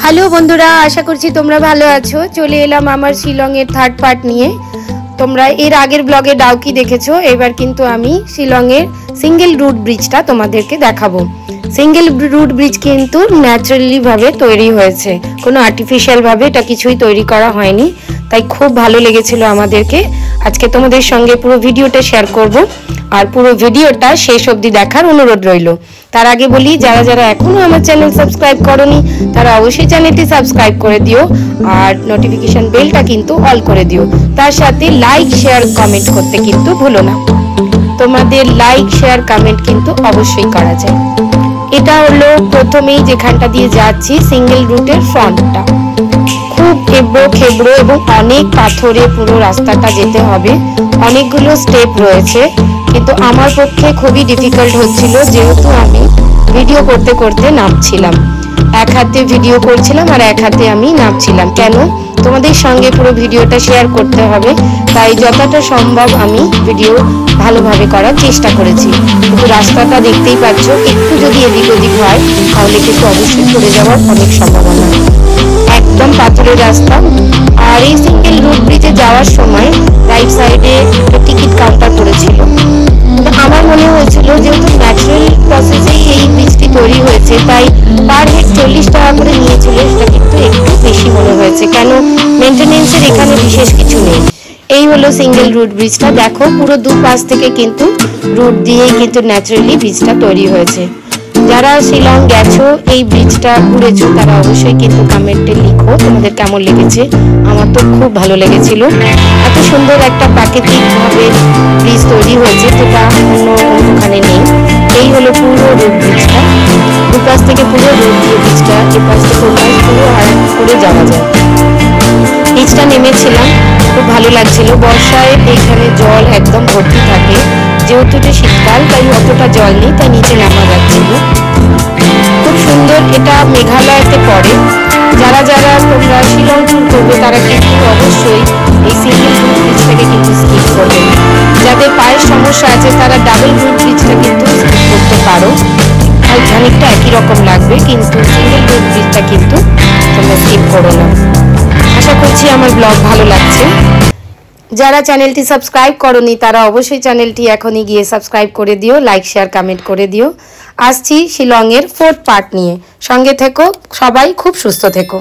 Hello বন্ধুরা, আশা করছি তোমরা ভালো আছো। চলে এলাম আমার শিলংয়ের থার্ড পার্ট নিয়ে। তোমরা এর আগের ব্লগে ডাউকি দেখেছো, এবার কিন্তু আমি শিলংয়ের সিঙ্গেল রুট ব্রিজটা তোমাদেরকে দেখাবো। সিঙ্গেল রুট ব্রিজ কিন্তু ন্যাচারালি ভাবে তৈরি হয়েছে, কোনো আর্টিফিশিয়াল ভাবে এটা কিছুই তৈরি করা হয়নি, তাই খুব ভালো লেগেছিল আমাদেরকে। আজকে তোমাদের সঙ্গে পুরো ভিডিওটা শেয়ার করব, আর পুরো ভিডিওটা শেষ অবধি দেখার অনুরোধ রইল। তার আগে বলি, যারা যারা এখনো আমার চ্যানেল সাবস্ক্রাইব করোনি তারা অবশ্যই চ্যানেলটি সাবস্ক্রাইব করে দিও, আর নোটিফিকেশন বেলটা কিন্তু অল করে দিও। তার সাথে লাইক শেয়ার কমেন্ট করতে কিন্তু ভুলো না। তোমাদের লাইক শেয়ার কমেন্ট কিন্তু অবশ্যই করা যায়। এটা হলো প্রথমেই যেখানটা দিয়ে যাচ্ছি সিঙ্গেল রুটের ফ্রন্টটা। খুব এবড়ো খেবড়ো এবং অনেক পাথরে পুরো রাস্তাটা যেতে হবে, অনেকগুলো স্টেপ রয়েছে, কিন্তু আমার পক্ষে খুবই ডিফিকাল্ট হচ্ছিল, যেহেতু আমি ভিডিও করতে করতে নামছিলাম। এক হাতে ভিডিও করছিলাম আর এক হাতে আমি নামছিলাম। কেন? তোমাদের সঙ্গে পুরো ভিডিওটা শেয়ার করতে হবে, তাই যতটা সম্ভব আমি ভিডিও ভালোভাবে করার চেষ্টা করেছি। কিন্তু রাস্তাটা দেখতেই পাচ্ছ, একটু যদি এদিক ওদিক হয় তাহলে কিন্তু অবশ্যই পড়ে যাওয়ার অনেক সম্ভাবনা। একদম পাথরের রাস্তা। আর এই সিঙ্গেল রুট ব্রিজে যাওয়ার সময় রাইট সাইডে টিকিট কাউন্টার করেছিল। আমার মনে হয়েছিল যেহেতু ন্যাচারাল প্রসেসেই এই ব্রিজটি তৈরি হয়েছে, তাই পার হেড 40 টাকা করে নিয়েছিল। সেটা কিন্তু একটু বেশি মনে হয়েছে, কেন মেনটেনেন্সের এখানে বিশেষ কিছু নেই। এই হলো সিঙ্গেল রুট ব্রিজটা। দেখো, পুরো দুপাশ থেকে কিন্তু রুট দিয়ে কিন্তু ন্যাচারালি ব্রিজটা তৈরি হয়েছে। যারা শিলং গেছো, এই ব্রিজটা ঘুরেছো, তারা অবশ্যই কিন্তু কমেন্টে লিখো তোমাদের কেমন লেগেছে। আমার তো খুব ভালো লেগেছিল। এত সুন্দর একটা প্রাকৃতিক ভাবে ব্রিজ তৈরি হয়েছে, যেটা অন্য ওখানে নেই। এই হলো পুরো রুট ব্রিজটা। দুপাশ থেকে পুরো রুট দিয়ে ব্রিজটা এপাশ থেকে ওপাশ পুরো হারাট করে যাওয়া যায়। ব্রিজটা নেমেছিলাম, খুব ভালো লাগছিল। বর্ষায় এইখানে জল একদম ভর্তি থাকে, যেহেতু এটা শীতকাল তাই অতটা জল নেই, তাই নিচে নামা যাচ্ছিল। খুব সুন্দর। এটা মেঘালয়তে পড়ে। যারা যারা তোমরা শিলং ট্যুর করবে তারা কিন্তু অবশ্যই এই সিঙ্গেল রুট ব্রিজটাকে কিন্তু স্কিপ করবে। যাদের পায়ের সমস্যা আছে তারা ডাবল রুট ব্রিজটা কিন্তু স্কিপ করতে পারো, আর খানিকটা একই রকম লাগবে, কিন্তু সিঙ্গেল রুট ব্রিজটা কিন্তু তোমরা স্কিপ করো না। আশা করছি আমার ব্লগ ভালো লাগছে। যারা চ্যানেলটি সাবস্ক্রাইব করোনি তারা অবশ্যই চ্যানেলটি এখনই গিয়ে সাবস্ক্রাইব করে দিও, লাইক শেয়ার কমেন্ট করে দিও। আসছি শিলংয়ের 4th পার্ট নিয়ে। সঙ্গে থেকো, সবাই খুব সুস্থ থেকো।